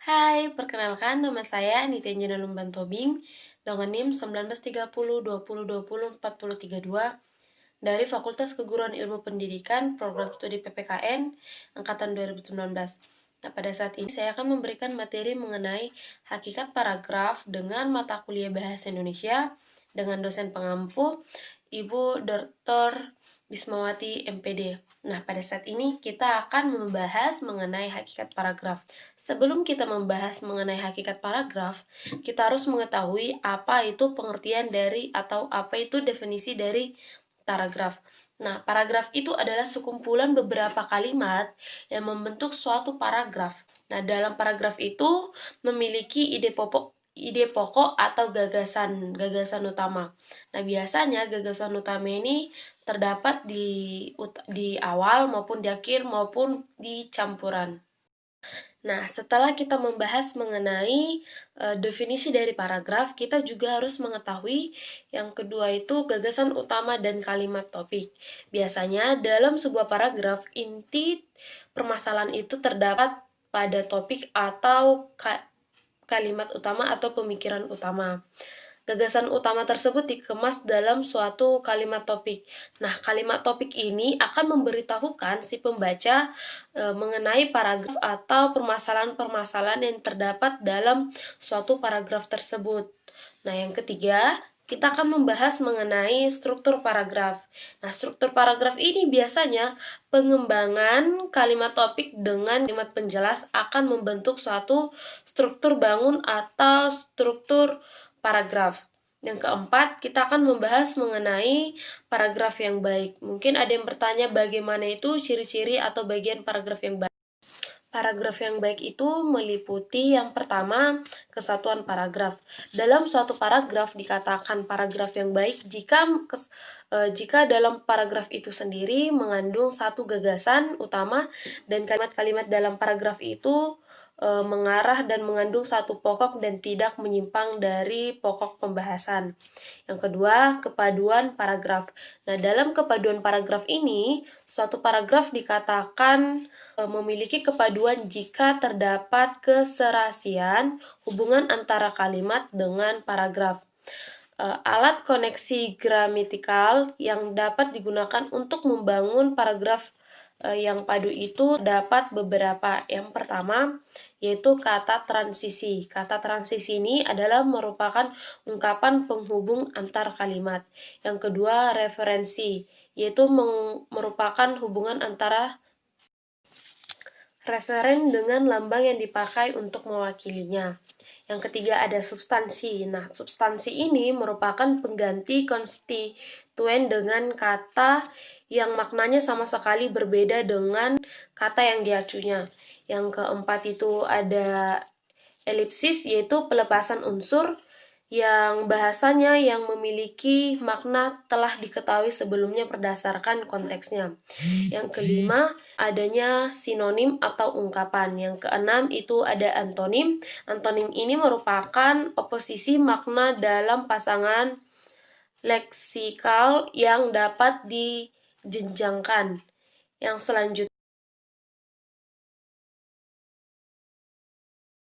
Hai, perkenalkan nama saya Nitya Anjana Lumban Tobing dengan NIM 193020204032 dari Fakultas Keguruan Ilmu Pendidikan Program Studi PPKN Angkatan 2019. Nah, pada saat ini saya akan memberikan materi mengenai hakikat paragraf dengan mata kuliah Bahasa Indonesia dengan dosen pengampu Ibu Dr. Bismawati MPD. Nah, pada saat ini kita akan membahas mengenai hakikat paragraf. Sebelum kita membahas mengenai hakikat paragraf, kita harus mengetahui apa itu pengertian dari atau apa itu definisi dari paragraf. Nah, paragraf itu adalah sekumpulan beberapa kalimat yang membentuk suatu paragraf. Nah, dalam paragraf itu memiliki ide pokok atau gagasan utama. Nah, biasanya gagasan utama ini terdapat di awal maupun di akhir maupun di campuran. Nah, setelah kita membahas mengenai definisi dari paragraf, kita juga harus mengetahui yang kedua itu gagasan utama dan kalimat topik. Biasanya dalam sebuah paragraf, inti permasalahan itu terdapat pada topik atau kalimat utama atau pemikiran utama. Gagasan utama tersebut dikemas dalam suatu kalimat topik. Nah, kalimat topik ini akan memberitahukan si pembaca mengenai paragraf atau permasalahan-permasalahan yang terdapat dalam suatu paragraf tersebut. Nah, yang ketiga, kita akan membahas mengenai struktur paragraf. Nah, struktur paragraf ini biasanya pengembangan kalimat topik dengan kalimat penjelas akan membentuk suatu struktur bangun atau struktur paragraf. Yang keempat, kita akan membahas mengenai paragraf yang baik. Mungkin ada yang bertanya bagaimana itu ciri-ciri atau bagian paragraf yang baik. Paragraf yang baik itu meliputi yang pertama, kesatuan paragraf. Dalam suatu paragraf dikatakan paragraf yang baik jika dalam paragraf itu sendiri mengandung satu gagasan utama dan kalimat-kalimat dalam paragraf itu mengarah dan mengandung satu pokok dan tidak menyimpang dari pokok pembahasan. Yang kedua, kepaduan paragraf. Nah, dalam kepaduan paragraf ini, suatu paragraf dikatakan memiliki kepaduan jika terdapat keserasian hubungan antara kalimat dengan paragraf. Alat koneksi gramatikal yang dapat digunakan untuk membangun paragraf yang padu itu dapat beberapa. Yang pertama, yaitu kata transisi. Kata transisi ini adalah merupakan ungkapan penghubung antar kalimat. Yang kedua, referensi, yaitu merupakan hubungan antara referen dengan lambang yang dipakai untuk mewakilinya. Yang ketiga ada substansi. Nah, substansi ini merupakan pengganti konstituen dengan kata yang maknanya sama sekali berbeda dengan kata yang diacunya. Yang keempat itu ada elipsis, yaitu pelepasan unsur yang bahasanya yang memiliki makna telah diketahui sebelumnya berdasarkan konteksnya. Yang kelima, adanya sinonim atau ungkapan. Yang keenam itu ada antonim. Antonim ini merupakan oposisi makna dalam pasangan leksikal yang dapat dijenjangkan. Yang selanjutnya